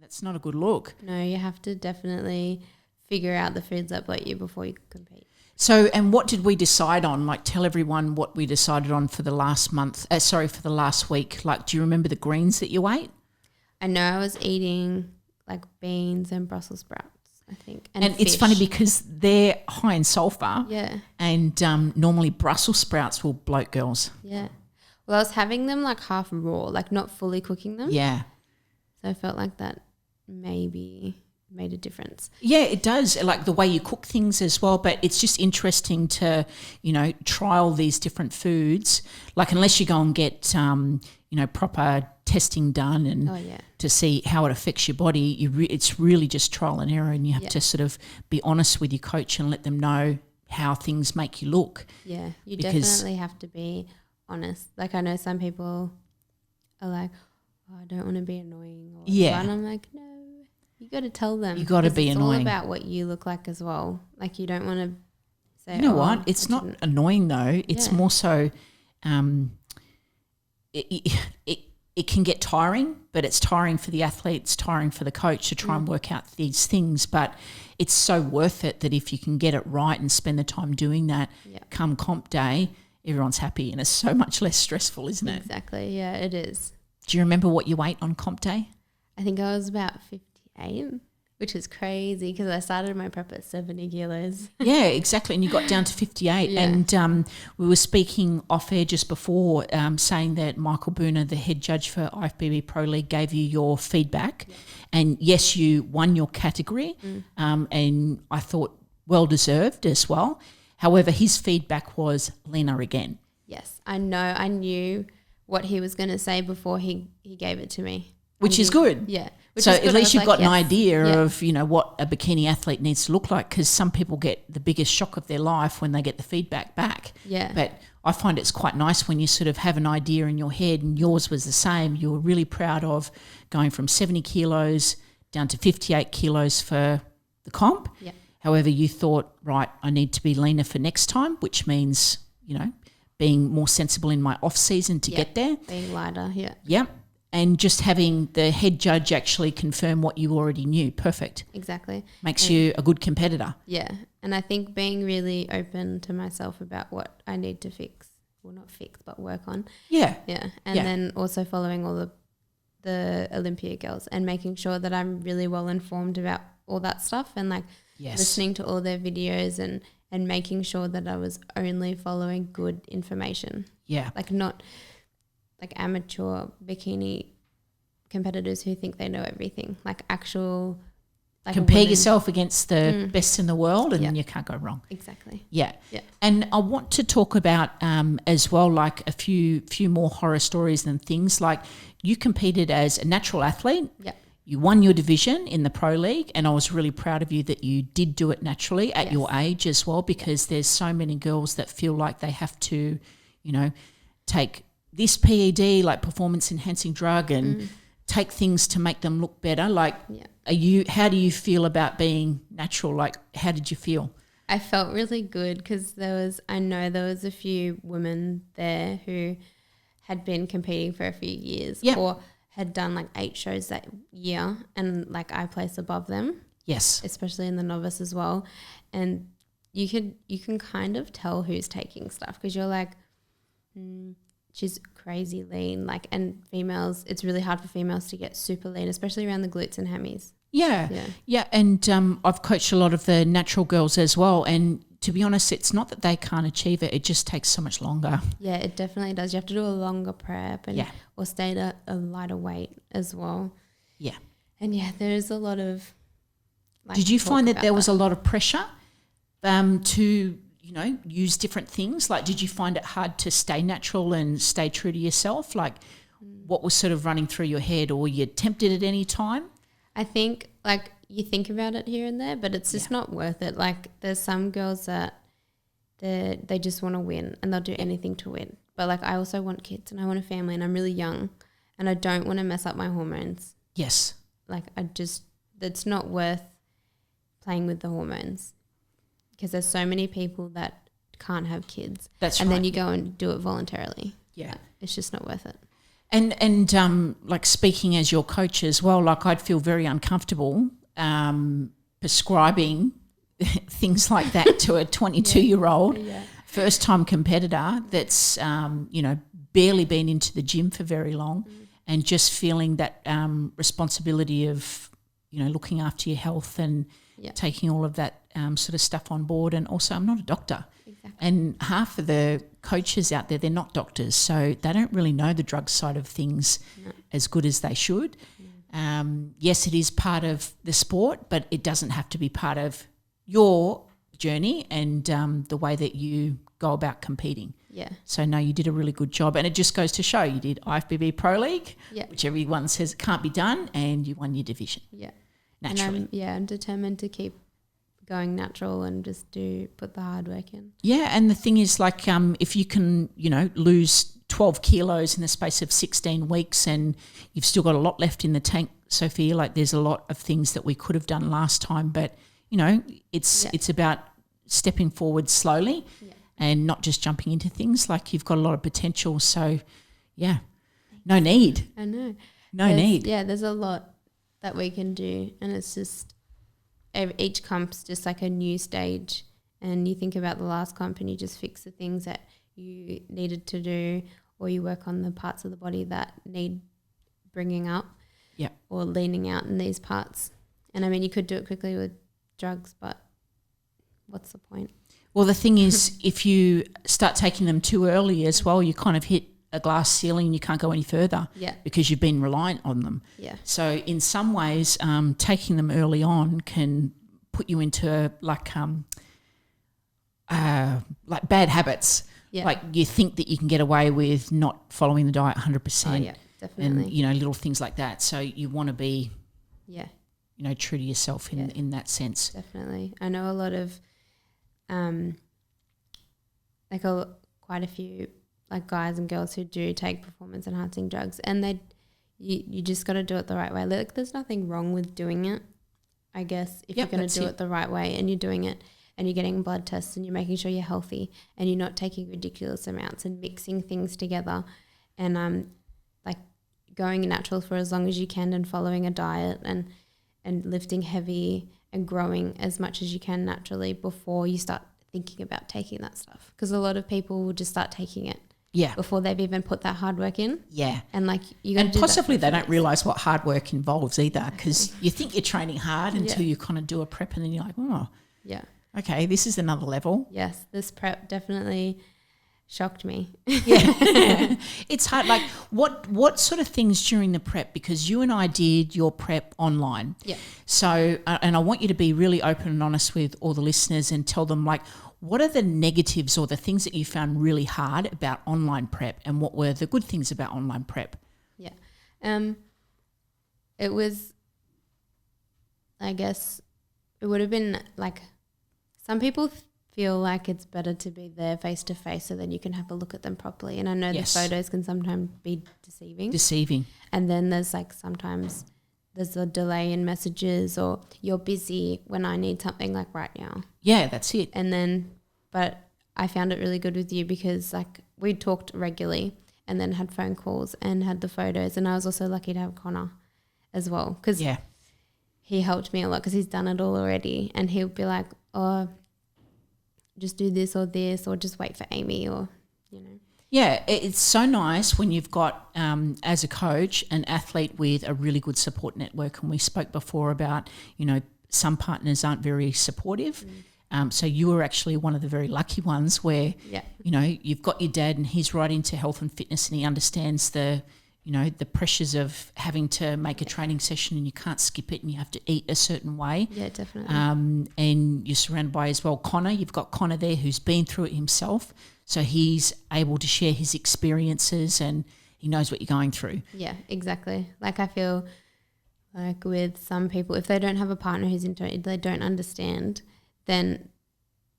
That's not a good look. No, you have to definitely figure out the foods that bloat you before you compete. So, and what did we decide on? Like, tell everyone what we decided on for the last for the last week. Like, do you remember the greens that you ate? I know I was eating like beans and Brussels sprouts, I think. And it's funny because they're high in sulfur. Yeah. And normally Brussels sprouts will bloat girls. Yeah. Well, I was having them like half raw, like not fully cooking them. Yeah. So I felt like that maybe made a difference. Yeah, it does, like the way you cook things as well. But it's just interesting to, trial these different foods. Like unless you go and get, proper testing done and to see how it affects your body, it's really just trial and error, and you have to sort of be honest with your coach and let them know how things make you look. Yeah, you definitely have to be honest. Like I know some people are like, oh, I don't want to be annoying. Or and I'm like, no. You got to tell them. You got to be annoying. It's all about what you look like as well. Like you don't want to say, you know what? It's not annoying though. It's more so it can get tiring, but it's tiring for the athlete, it's tiring for the coach to try and work out these things. But it's so worth it that if you can get it right and spend the time doing that, come comp day, everyone's happy and it's so much less stressful, isn't it? Exactly. Yeah, it is. Do you remember what you weighed on comp day? I think I was about 58, which is crazy because I started my prep at 70 kilos. Yeah, exactly. And you got down to 58. Yeah. And we were speaking off air just before saying that Michael Booner, the head judge for IFBB Pro League, gave you your feedback. Yeah. And yes, you won your category and I thought well-deserved as well. However, his feedback was leaner again. Yes, I know. I knew what he was going to say before he gave it to me. Which is good. Yeah. So at least you've got an idea of, what a bikini athlete needs to look like, because some people get the biggest shock of their life when they get the feedback back. Yeah. But I find it's quite nice when you sort of have an idea in your head, and yours was the same. You were really proud of going from 70 kilos down to 58 kilos for the comp. Yeah. However, you thought, right, I need to be leaner for next time, which means, being more sensible in my off season to get there. Being lighter, yeah. Yep. And just having the head judge actually confirm what you already knew. Perfect. Exactly. Makes you a good competitor. Yeah. And I think being really open to myself about what I need to fix. Well, not fix, but work on. Yeah. Yeah. And then also following all the Olympia girls and making sure that I'm really well informed about all that stuff and listening to all their videos and making sure that I was only following good information. Yeah. Not like amateur bikini competitors who think they know everything, actual. Compare yourself against the best in the world and you can't go wrong. Exactly. Yeah. Yeah. And I want to talk about as well, a few more horror stories and things. Like you competed as a natural athlete. Yeah. You won your division in the Pro League, and I was really proud of you that you did do it naturally at your age as well, because there's so many girls that feel like they have to, take this PED, like performance enhancing drug, and take things to make them look better. How do you feel about being natural? How did you feel? I felt really good because I know there was a few women there who had been competing for a few years or had done 8 shows that year, and I placed above them. Yes. Especially in the novice as well. And you can kind of tell who's taking stuff because you're like, she's crazy lean. And females, it's really hard for females to get super lean, especially around the glutes and hammies. Yeah. And I've coached a lot of the natural girls as well. And to be honest, it's not that they can't achieve it. It just takes so much longer. Yeah, it definitely does. You have to do a longer prep or stay at a lighter weight as well. Yeah. And there's a lot of Did you find that there was a lot of pressure to, use different things? Did you find it hard to stay natural and stay true to yourself? What was sort of running through your head, or were you tempted at any time? I think you think about it here and there, but it's just not worth it. There's some girls that they just want to win and they'll do anything to win. But I also want kids and I want a family and I'm really young and I don't want to mess up my hormones. Yes. It's not worth playing with the hormones because there's so many people that can't have kids. That's right. And then you go and do it voluntarily. Yeah. It's just not worth it. And like speaking as your coach as well, like I'd feel very uncomfortable prescribing things like that to a 22-year-old first-time competitor that's, barely been into the gym for very long and just feeling that responsibility of, looking after your health and taking all of that sort of stuff on board. And also I'm not a doctor. Exactly. And half of the coaches out there, they're not doctors, so they don't really know the drug side of things as good as they should. Yes, it is part of the sport, but it doesn't have to be part of your journey and the way that you go about competing. Yeah. So, no, you did a really good job. And it just goes to show you did IFBB Pro League, which everyone says it can't be done, and you won your division. Yeah. Naturally. And I'm determined to keep going natural and just put the hard work in. Yeah, and the thing is, like, if you can, lose 12 kilos in the space of 16 weeks and you've still got a lot left in the tank, Sophia, like there's a lot of things that we could have done last time, but, it's about stepping forward slowly and not just jumping into things. Like you've got a lot of potential. So, yeah, no need. I know. No need. Yeah, there's a lot that we can do, and it's just each comp's just like a new stage, and you think about the last comp and you just fix the things that you needed to do, or you work on the parts of the body that need bringing up or leaning out in these parts. And I mean, you could do it quickly with drugs, but what's the point? Well, the thing is, if you start taking them too early as well, you kind of hit a glass ceiling and you can't go any further because you've been reliant on them. Yeah. So in some ways, taking them early on can put you into like bad habits. Yeah. Like you think that you can get away with not following the diet 100%. Oh, yeah, definitely. And, little things like that. So you want to be, true to yourself in that sense. Definitely. I know a lot of, quite a few like guys and girls who do take performance enhancing drugs, and you just got to do it the right way. Like there's nothing wrong with doing it, I guess, if you're going to do it the right way and you're doing it and you're getting blood tests and you're making sure you're healthy and you're not taking ridiculous amounts and mixing things together and like going natural for as long as you can and following a diet and lifting heavy and growing as much as you can naturally before you start thinking about taking that stuff. Because a lot of people will just start taking it before they've even put that hard work in. Yeah. And like you got to do possibly they don't realise what hard work involves either, because you think you're training hard until you kind of do a prep and then you're like, oh, okay, this is another level. Yes, this prep definitely shocked me. Yeah. It's hard. Like what sort of things during the prep, because you and I did your prep online. Yeah. So, and I want you to be really open and honest with all the listeners and tell them like, what are the negatives or the things that you found really hard about online prep, and what were the good things about online prep? Yeah. It was, I guess, it would have been like some people feel like it's better to be there face to face so then you can have a look at them properly. And I know the photos can sometimes be deceiving. And then there's like sometimes there's a delay in messages or you're busy when I need something like right now. Yeah, that's it. And then, but I found it really good with you because like we talked regularly and then had phone calls and had the photos, and I was also lucky to have Connor as well because he helped me a lot because he's done it all already, and he'll be like, oh, just do this or just wait for Amy or, Yeah, it's so nice when you've got, as a coach, an athlete with a really good support network. And we spoke before about, some partners aren't very supportive. So you were actually one of the very lucky ones where, you've got your dad and he's right into health and fitness and he understands the pressures of having to make a training session and you can't skip it and you have to eat a certain way. Yeah, definitely. And you're surrounded by as well Connor. You've got Connor there who's been through it himself. So he's able to share his experiences and he knows what you're going through. Yeah, exactly. Like I feel like with some people, if they don't have a partner who's into it, they don't understand, then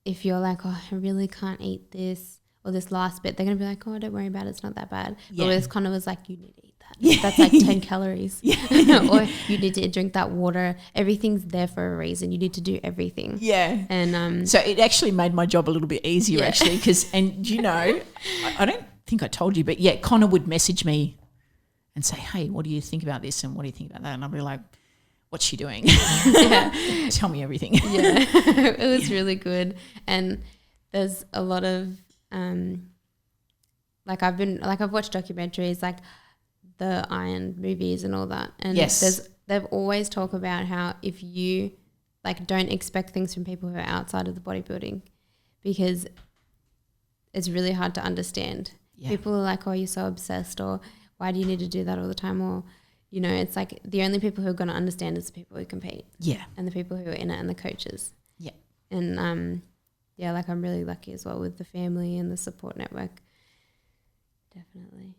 if you're like, oh, I really can't eat this or this last bit, they're going to be like, oh, don't worry about it, it's not that bad. Yeah. But with Connor was like, you need to eat that. Yeah. That's like 10 calories. Yeah. Or you need to drink that water. Everything's there for a reason. You need to do everything. Yeah. And so it actually made my job a little bit easier actually because, I don't think I told you, but Connor would message me and say, hey, what do you think about this and what do you think about that? And I'll be like, what's she doing? Tell me everything. Yeah, it was really good. And there's a lot of I've watched documentaries like the Iron movies and all that, and they've always talked about how if you like don't expect things from people who are outside of the bodybuilding, because it's really hard to understand. People are like, oh, you're so obsessed, or why do you need to do that all the time, or you know, it's like the only people who are going to understand is the people who compete. Yeah. And the people who are in it and the coaches. Yeah. And like I'm really lucky as well with the family and the support network. Definitely.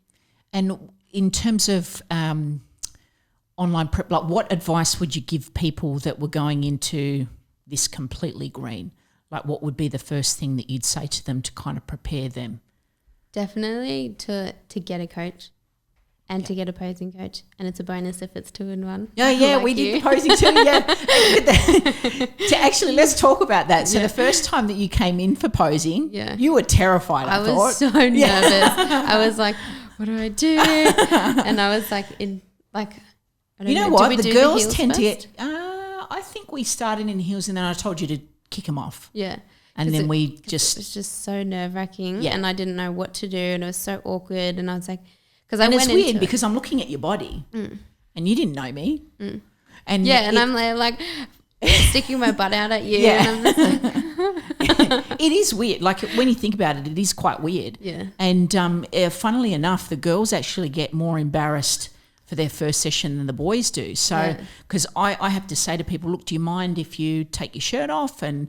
And in terms of online prep, like what advice would you give people that were going into this completely green? Like what would be the first thing that you'd say to them to kind of prepare them? Definitely to get a coach. And to get a posing coach, and it's a bonus if it's 2 in 1. Oh yeah, like we did the posing too. Yeah, to actually let's talk about that. So the first time that you came in for posing, you were terrified. I thought. Was so nervous. I was like, "What do I do?" And I was like, I don't know. What the girls tend to get. I think we started in heels, and then I told you to kick them off. Yeah. And then it was just so nerve-wracking, and I didn't know what to do, and it was so awkward, and I was like. And it's weird because I'm looking at your body and you didn't know me. And I'm like sticking my butt out at you. Yeah. And I'm just like it is weird. Like when you think about it, it is quite weird. Yeah. And funnily enough, the girls actually get more embarrassed for their first session than the boys do. So because I have to say to people, look, do you mind if you take your shirt off and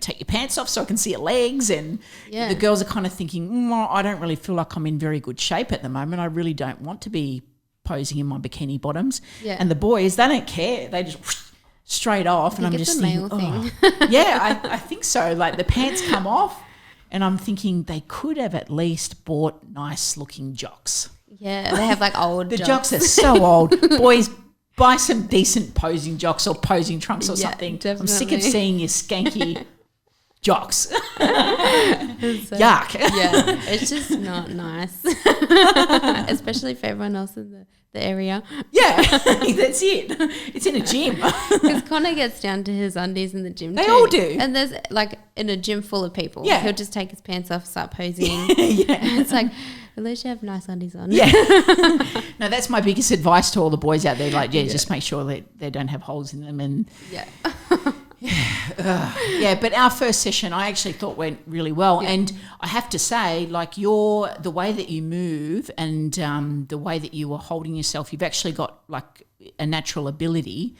take your pants off so I can see your legs? And the girls are kind of thinking, I don't really feel like I'm in very good shape at the moment. I really don't want to be posing in my bikini bottoms. Yeah. And the boys, they don't care. They just straight off. And I'm just thinking, I think so. Like the pants come off and I'm thinking they could have at least bought nice looking jocks. Yeah, they have like old The jocks are so old. Boys, buy some decent posing jocks or posing trunks or something. Definitely. I'm sick of seeing your skanky jocks. Yuck. Yeah, it's just not nice. Especially for everyone else in the area. Yeah, that's it. It's in a gym. Because Connor gets down to his undies in the gym They all do. And there's like in a gym full of people. Yeah. He'll just take his pants off, start posing. Yeah. It's like, at least you have nice undies on. Yeah. No, that's my biggest advice to all the boys out there. Like, just make sure that they don't have holes in them. And but our first session I actually thought went really well. Yeah. And I have to say, like the way that you move and the way that you were holding yourself, you've actually got like a natural ability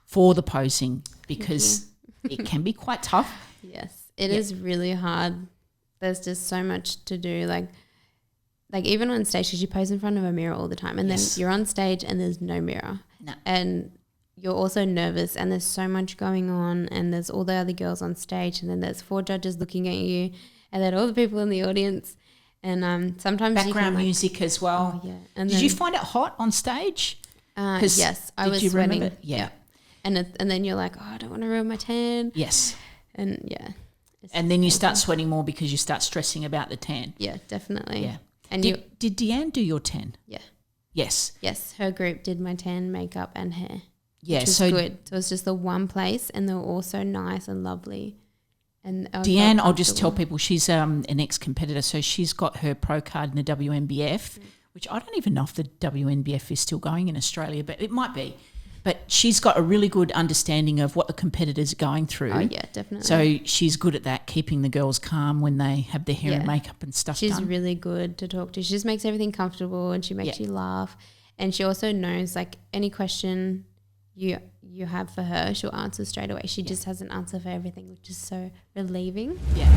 for the posing because it can be quite tough. Yes, it is really hard. There's just so much to do. Like even on stage, because you pose in front of a mirror all the time, and then you're on stage and there's no mirror. No. And you're also nervous and there's so much going on and there's all the other girls on stage and then there's 4 judges looking at you and then all the people in the audience and sometimes background music as well. Oh, yeah. And did you find it hot on stage? Yes, I was sweating. Remember? Yeah. And then you're like, I don't want to ruin my tan. Yes. And and then you start sweating more because you start stressing about the tan. Yeah, definitely. Yeah. And did Deanne do your tan? Yeah. Yes. Yes, her group did my tan, makeup and hair. Yeah, which was good. So it was just the one place and they were all so nice and lovely. And Deanne, I'll just tell people, she's an ex-competitor, so she's got her pro card in the WNBF, which I don't even know if the WNBF is still going in Australia, but it might be. But she's got a really good understanding of what the competitors are going through. Oh, yeah, definitely. So she's good at that, keeping the girls calm when they have their hair and makeup and stuff She's done. really good to talk to. She just makes everything comfortable and she makes you laugh. And she also knows, like, any question you have for her, she'll answer straight away. She just has an answer for everything, which is so relieving. Yeah.